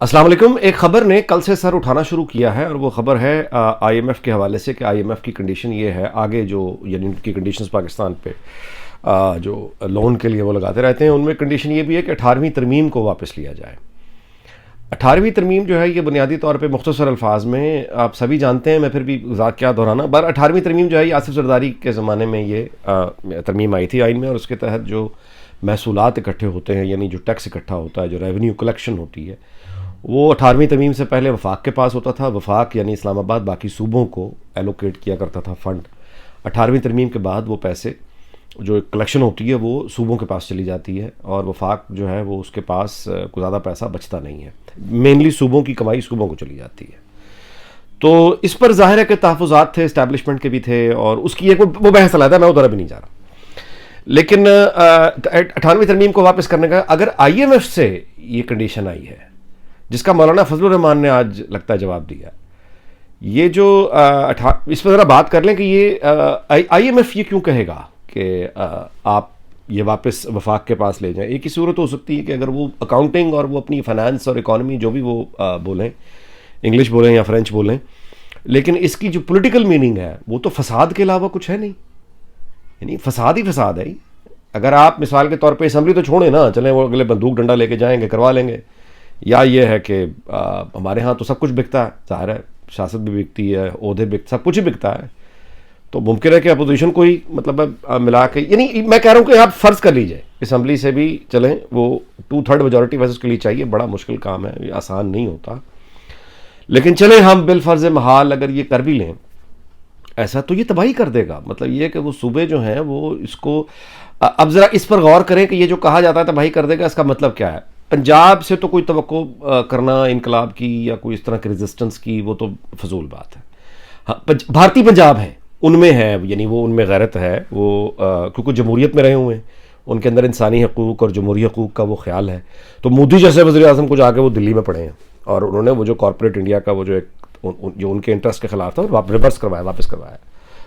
अस्सलाम वालेकुम। एक ख़बर ने कल से सर उठाना शुरू किया है और वो ख़बर है आईएमएफ के हवाले से कि आईएमएफ की कंडीशन ये है आगे जो यानी उनकी कंडीशंस पाकिस्तान पे जो लोन के लिए वो लगाते रहते हैं उनमें कंडीशन ये भी है कि 18वीं तरमीम को वापस लिया जाए। 18वीं तरमीम जो है ये बुनियादी तौर पे मुख्तसर अल्फाज में आप सभी जानते हैं, मैं फिर भी क्या दोहराना। पर 18वीं तरमीम जो है ये आसिफ जरदारी के ज़माने में ये तरमीम आई थी आइन में, और उसके तहत जो महसूलात इकट्ठे होते हैं यानी जो टैक्स इकट्ठा होता है, जो रेवेन्यू कलेक्शन होती है, वो 18वीं तरमीम से पहले वफाक के पास होता था। वफाक यानी इस्लामाबाद बाकी सूबों को एलोकेट किया करता था फ़ंड। 18वीं तरमीम के बाद वो पैसे जो कलेक्शन होती है वो सूबों के पास चली जाती है और वफाक जो है वो उसके पास कोई ज़्यादा पैसा बचता नहीं है। मेनली सूबों की कमाई सूबों को चली जाती है। तो इस पर ज़ाहिर है कि तहफ़्फ़ुज़ात थे, इस्टेब्लिशमेंट के भी थे, और उसकी एक वो बहस अलग है, मैं उधर भी नहीं जा रहा। लेकिन 18वीं तरमीम को वापस करने का अगर IMF से ये कंडीशन आई है, जिसका मौलाना फजलुर रहमान ने आज लगता है जवाब दिया, ये जो इस पर ज़रा बात कर लें कि ये IMF ये क्यों कहेगा कि आप ये वापस वफाक के पास ले जाएं। एक ही सूरत हो सकती है कि अगर वो अकाउंटिंग और वो अपनी फाइनेंस और इकॉनमी जो भी वो बोलें, इंग्लिश बोलें या फ्रेंच बोलें, लेकिन इसकी जो पॉलिटिकल मीनिंग है वो तो फसाद के अलावा कुछ है नहीं, यानी फसाद ही फसाद है। अगर आप मिसाल के तौर पे असम्बली तो छोड़े ना, चलें वो अगले बंदूक डंडा लेके जाएंगे, करवा लेंगे, या ये है कि हमारे यहाँ तो सब कुछ बिकता है, ज़ाहिर है सियासत भी बिकती है, ओहदे सब कुछ ही बिकता है, तो मुमकिन है कि अपोजिशन को ही मतलब मिला के, यानी मैं कह रहा हूँ कि आप फ़र्ज़ कर लीजिए असम्बली से भी चलें, वो 2/3 मेजॉरिटी वैसे उसके लिए चाहिए, बड़ा मुश्किल काम है, ये आसान नहीं होता, लेकिन चलें हम बिलफर्ज महाल अगर ये कर भी लें ऐसा, तो ये तबाही कर देगा। मतलब ये कि वो सूबे जो हैं वो इसको अब ज़रा इस पर गौर करें कि ये जो कहा जाता है तबाही कर देगा, इसका मतलब क्या है। पंजाब से तो कोई तवक्को करना इनकलाब की या कोई इस तरह की रेजिस्टेंस की, वो तो फजूल बात है। हाँ, भारतीय पंजाब है, उनमें है, यानी वो उनमें गैरत है, वो क्योंकि जमहूरियत में रहे हुए हैं, उनके अंदर इंसानी हकूक़ और जमहूरी हकूक़ का वो ख्याल है। तो मोदी जैसे वज़ीर आज़म को जाके वो दिल्ली में पढ़े हैं और उन्होंने वो जो कॉरपोरेट इंडिया का वो जो एक जो उनके इंटरेस्ट के खिलाफ था वापस करवाया।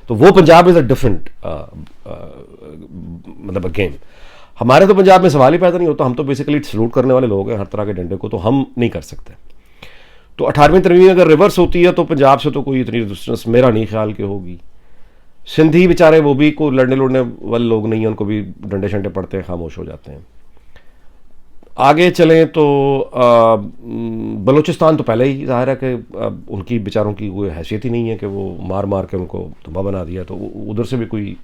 तो वो पंजाब इज़ अ डिफरेंट मतलब अगेन, हमारे तो पंजाब में सवाल ही पैदा नहीं होता। हम तो बेसिकली सलूट करने वाले लोग हैं हर तरह के डंडे को, तो हम नहीं कर सकते। तो 18वीं तरमीम अगर रिवर्स होती है तो पंजाब से तो कोई इतनी रेजिस्टेंस मेरा नहीं ख्याल कि होगी। सिंधी बेचारे वो भी कोई लड़ने लुड़ने वाले लोग नहीं हैं, उनको भी डंडे शंडे पड़ते हैं, खामोश हो जाते हैं। आगे चलें तो बलूचिस्तान तो पहले ही ज़ाहिर है कि उनकी बेचारों की कोई हैसियत ही नहीं है कि वो मार मार के उनको तबाह बना दिया, तो उधर से भी कोई।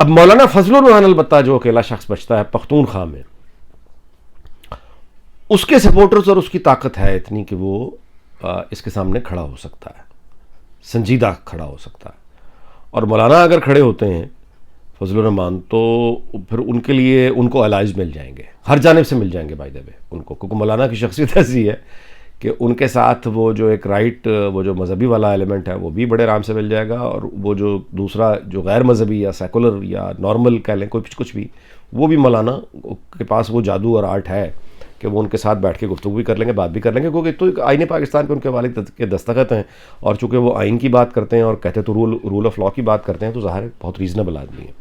अब मौलाना फजलुर रहमान अलबत्ता जो अकेला शख्स बचता है पख्तूनख्वा में, उसके सपोर्टर्स और उसकी ताकत है इतनी कि वो इसके सामने खड़ा हो सकता है, संजीदा खड़ा हो सकता है। और मौलाना अगर खड़े होते हैं फजलुर रहमान, तो फिर उनके लिए उनको अलाइज मिल जाएंगे, हर जानिब से मिल जाएंगे बाय द वे उनको, क्योंकि मौलाना की शख्सियत ऐसी है कि उनके साथ वो जो एक राइट वो जो मजहबी वाला एलिमेंट है वो भी बड़े आराम से मिल जाएगा, और वो जो दूसरा जो गैर मजहबी या सेकुलर या नॉर्मल कह लें कुछ भी, वो भी मौलाना के पास वो जादू और आर्ट है कि वो उनके साथ बैठ के गुफ्तगू भी कर लेंगे, बात भी कर लेंगे, क्योंकि तो आईने पाकिस्तान पे उनके वालिद के दस्तखत हैं, और चूँकि वो आइन की बात करते हैं और कहते तो रूल ऑफ लॉ की बात करते हैं, तो ज़ाहिर बहुत रीज़नेबल आदमी है।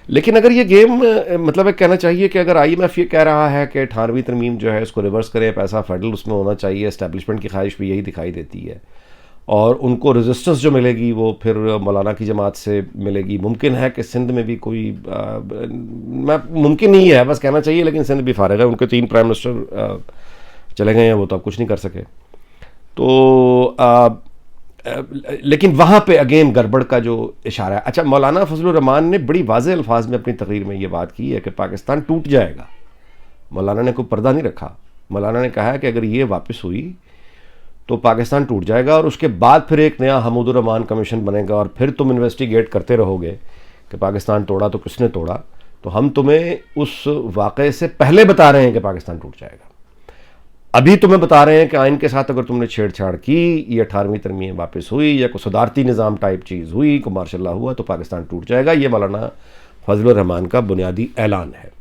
लेकिन अगर ये गेम मतलब है कहना चाहिए कि अगर IMF ये कह रहा है कि 18वीं तरमीम जो है इसको रिवर्स करें, पैसा फेडरल उसमें होना चाहिए, एस्टेब्लिशमेंट की ख्वाहिश भी यही दिखाई देती है, और उनको रेजिस्टेंस जो मिलेगी वो फिर मौलाना की जमात से मिलेगी। मुमकिन है कि सिंध में भी कोई मुमकिन नहीं है, बस कहना चाहिए, लेकिन सिंध भी फारिग है, उनके 3 प्राइम मिनिस्टर चले गए हैं, वो तो अब कुछ नहीं कर सके। तो लेकिन वहाँ पे अगेन गड़बड़ का जो इशारा है। अच्छा, मौलाना फजलुर रहमान ने बड़ी वाज़ेह अल्फाज में अपनी तकरीर में ये बात की है कि पाकिस्तान टूट जाएगा। मौलाना ने कोई पर्दा नहीं रखा, मौलाना ने कहा है कि अगर ये वापस हुई तो पाकिस्तान टूट जाएगा, और उसके बाद फिर एक नया हमूदुर रहमान कमीशन बनेगा, और फिर तुम इन्वेस्टिगेट करते रहोगे कि पाकिस्तान तोड़ा तो किसने तोड़ा, तो हम तुम्हें उस वाक़े से पहले बता रहे हैं कि पाकिस्तान टूट जाएगा। अभी तुम्हें बता रहे हैं कि आइन के साथ अगर तुमने छेड़छाड़ की, ये 18वीं तरमीम वापस हुई या कोई सदारती निज़ाम टाइप चीज़ हुई, को मार्शल लॉ हुआ, तो पाकिस्तान टूट जाएगा। ये मौलाना फजलुर रहमान का बुनियादी ऐलान है।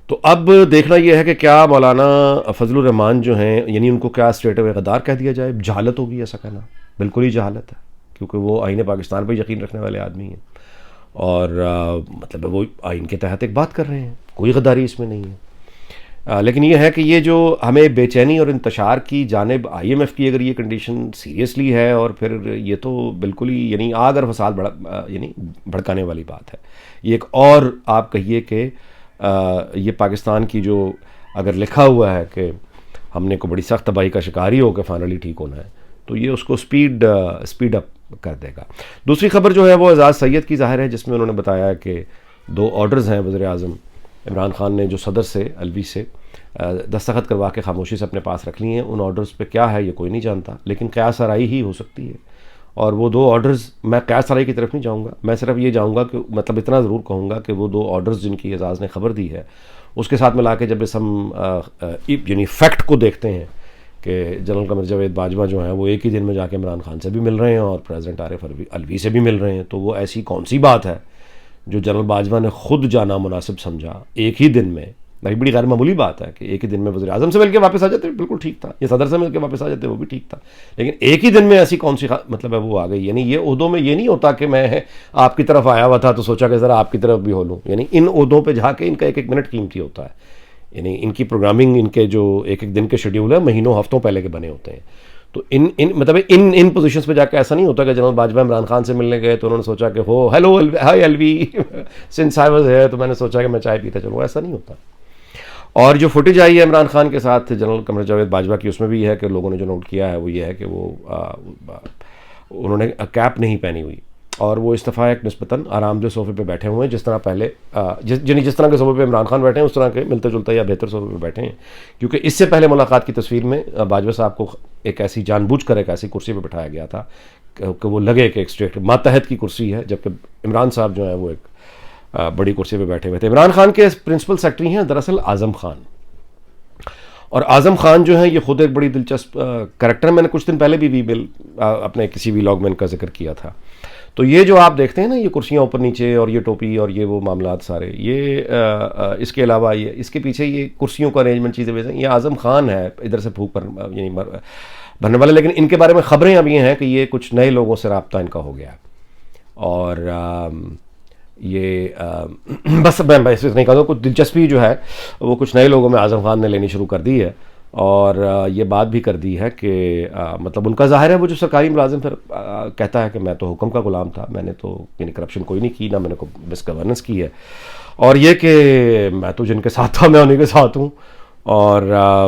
तो अब देखना यह है कि क्या मौलाना फजलुर रहमान जो हैं, यानी उनको क्या स्टेट ऑफ गद्दार कह दिया जाए। जहालत होगी ऐसा कहना, बिल्कुल ही जहालत है, क्योंकि वो आइन पाकिस्तान पर यकीन रखने वाले आदमी हैं, और मतलब वो आइन के तहत एक बात कर रहे हैं, कोई गद्दारी इसमें नहीं है। लेकिन ये है कि ये जो हमें बेचैनी और इंतशार की जानिब आईएमएफ की अगर ये कंडीशन सीरियसली है, और फिर ये तो बिल्कुल ही यानी आग और फसाद यानी भड़काने वाली बात है। ये एक और आप कहिए कि ये पाकिस्तान की जो अगर लिखा हुआ है कि हमने को बड़ी सख्त तबाही का शिकार ही होकर फाइनली ठीक होना है, तो ये उसको स्पीड अप कर देगा। दूसरी खबर जो है वो एजाज़ सैयद की ज़ाहिर है, जिसमें उन्होंने बताया कि 2 ऑर्डर्स हैं वज़ीर आज़म इमरान खान ने जो सदर से अलवी से दस्तखत करवा के खामोशी से अपने पास रख ली हैं। उन ऑर्डर्स पे क्या है ये कोई नहीं जानता, लेकिन क़यास आराई ही हो सकती है। और वो 2 ऑर्डर्स, मैं क़यास आराई की तरफ नहीं जाऊँगा, मैं सिर्फ ये जाऊँगा कि मतलब इतना ज़रूर कहूँगा कि वो 2 ऑर्डर्स जिनकी एजाज़ ने खबर दी है, उसके साथ मिला के जब इस हम यानी फैक्ट को देखते हैं कि जनरल कमर जावेद बाजवा जो हैं वो एक ही दिन में जाके इमरान खान से भी मिल रहे हैं और प्रेसिडेंट आरिफ अलवी से भी मिल रहे हैं, तो वो ऐसी कौन सी बात है जो जनरल बाजवा ने खुद जाना मुनासिब समझा एक ही दिन में। भाई बड़ी गैर मामूली बात है कि एक ही दिन में वज़ीर आज़म से मिलकर वापस आ जाते, बिल्कुल ठीक था, या सदर से मिलकर वापस आ जाते, वो भी ठीक था, लेकिन एक ही दिन में ऐसी कौन सी मतलब है वो आ गई। यानी ये उहदों में ये नहीं होता कि मैं आपकी तरफ आया हुआ था तो सोचा कि ज़रा आपकी तरफ भी हो लूँ, यानी इन उहदों पर जाके इनका एक एक मिनट कीमती होता है। यानी इनकी प्रोग्रामिंग, इनके जो एक एक दिन के शेड्यूल है महीनों हफ्तों पहले के बने होते हैं। तो इन पोजीशंस पे जाके ऐसा नहीं होता कि जनरल बाजवा इमरान खान से मिलने गए तो उन्होंने सोचा कि हो हेलो हाय एलवी सिंस आई वाज हियर, तो मैंने सोचा कि मैं चाय पीता चलूँ, ऐसा नहीं होता। और जो फुटेज आई है इमरान खान के साथ जनरल कमर जावेद बाजवा की, उसमें भी है कि लोगों ने जो नोट किया है वो ये है कि वो उन्होंने कैप नहीं पहनी हुई और वो इस्तफ़ा एक निस्बतन आरामदेह सोफे पे बैठे हुए हैं, जिस तरह पहले जिस तरह के सोफे पे इमरान खान बैठे हैं उस तरह के मिलते जुलते या बेहतर सोफे पे बैठे हैं। क्योंकि इससे पहले मुलाकात की तस्वीर में बाजवा साहब को एक ऐसी जानबूझकर एक ऐसी कुर्सी पर बैठाया गया था कि वो लगे कि एक स्ट्रेट मातहत की कुर्सी है, जबकि इमरान साहब जो है वो एक बड़ी कुर्सी पर बैठे हुए थे। इमरान खान के प्रिंसिपल सेक्रेटरी हैं दरअसल आज़म खान, और आज़म खान जो है ये खुद एक बड़ी दिलचस्प कैरेक्टर, मैंने कुछ दिन पहले भी अपने किसी व्लॉग में इनका जिक्र किया था। तो ये जो आप देखते हैं ना, ये कुर्सियाँ ऊपर नीचे और ये टोपी और ये वो मामलात सारे, ये इसके अलावा ये इसके पीछे ये कुर्सियों का अरेंजमेंट चीज़ें वैसे, ये आज़म खान है इधर से फूक पर यानी भरने वाले। लेकिन इनके बारे में ख़बरें अब ये हैं कि ये कुछ नए लोगों से रब्ता इनका हो गया, और ये बस मैं इतना नहीं कहूँगा, कुछ दिलचस्पी जो है वो कुछ नए लोगों में आज़म खान ने लेनी शुरू कर दी है। और ये बात भी कर दी है कि मतलब उनका ज़ाहिर है वो जो सरकारी मुलाजिम फिर कहता है कि मैं तो हुक्म का गुलाम था, मैंने तो यानी करप्शन कोई नहीं की, ना मैंने को मिसगवर्नेंस की है, और ये कि मैं तो जिनके साथ था मैं उन्हीं के साथ हूँ, और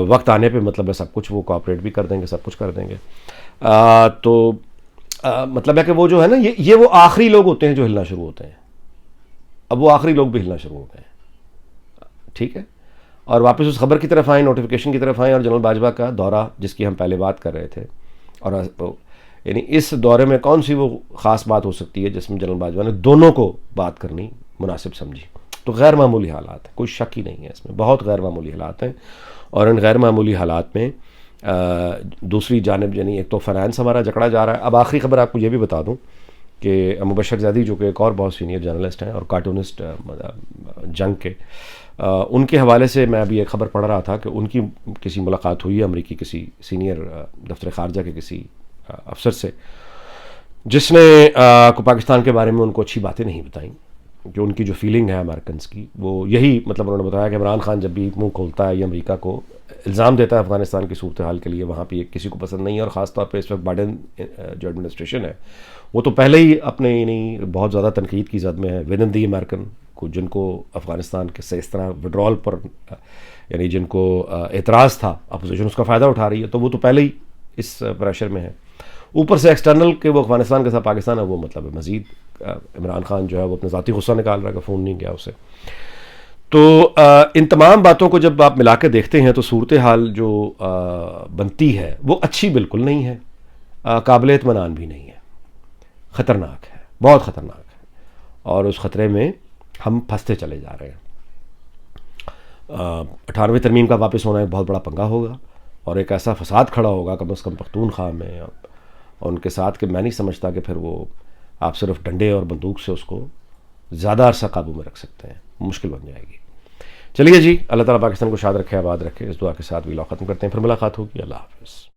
वक्त आने पे मतलब है सब कुछ वो कोऑपरेट भी कर देंगे, सब कुछ कर देंगे। तो मतलब है कि वो जो है ना, ये वो आखिरी लोग होते हैं जो हिलना शुरू होते हैं। अब वो आखिरी लोग भी हिलना शुरू हो गए, ठीक है। और वापस उस खबर की तरफ आए, नोटिफिकेशन की तरफ आए, और जनरल बाजवा का दौरा जिसकी हम पहले बात कर रहे थे, और यानी इस दौरे में कौन सी वो ख़ास बात हो सकती है जिसमें जनरल बाजवा ने दोनों को बात करनी मुनासिब समझी। तो गैर मामूली हालात है, कोई शक ही नहीं है इसमें, बहुत गैर मामूली हालात हैं। और इन गैर मामूली हालात में दूसरी जानिब यानी एक तो फाइनेंस हमारा जकड़ा जा रहा है। अब आखिरी खबर आपको ये भी बता दूँ कि मुबशर ज़ैदी जो कि एक और बहुत सीनियर जर्नलिस्ट हैं और कार्टूनिस्ट जंग के, उनके हवाले से मैं अभी एक ख़बर पढ़ रहा था कि उनकी किसी मुलाकात हुई है अमेरिकी किसी सीनियर दफ्तर ख़ारजा के किसी अफसर से, जिसने को पाकिस्तान के बारे में उनको अच्छी बातें नहीं बताई, कि उनकी जो फीलिंग है अमेरिकन्स की वो यही, मतलब उन्होंने बताया कि इमरान खान जब भी मुँह खोलता है ये अमेरिका को इल्ज़ाम देता है अफ़गानिस्तान की सूरत हाल के लिए, वहाँ पे किसी को पसंद नहीं है। और ख़ास तौर पे इस वक्त बाइडेन जो एडमिनिस्ट्रेशन है वो तो पहले ही अपने नहीं बहुत ज़्यादा तनकीद की जद में है विद इन दी अमेरिकन को, जिनको अफ़गानिस्तान के से इस तरह विड्रॉल पर यानी जिनको एतराज़ था अपोजिशन उसका फ़ायदा उठा रही है, तो वो तो पहले ही इस प्रेशर में है। ऊपर से एक्सटर्नल के वो अफ़गानिस्तान के साथ पाकिस्तान है, वो मतलब मज़ीद इमरान खान जो है वो अपना ज़ाती गुस्सा निकाल रहा है कि फ़ोन नहीं गया उसे। तो इन तमाम बातों को जब आप मिला के देखते हैं तो सूरत हाल जो बनती है वो अच्छी बिल्कुल नहीं है, काबिल इत्मीनान भी नहीं है, ख़तरनाक है, बहुत ख़तरनाक है, और उस ख़तरे में हम फंसते चले जा रहे हैं। 18वीं तरमीम का वापस होना एक बहुत बड़ा पंगा होगा, और एक ऐसा फसाद खड़ा होगा कम अज़ कम पख्तूनख्वा में और उनके साथ कि मैं नहीं समझता कि फिर वो आप सिर्फ डंडे और बंदूक से उसको ज़्यादा अरसा काबू में रख सकते हैं, मुश्किल बन जाएगी। चलिए जी, अल्लाह ताला पाकिस्तान को शाद रखे, आबाद रखे, इस दुआ के साथ व्लॉग ख़त्म करते हैं, फिर मुलाकात होगी। अल्लाह हाफ़िज़।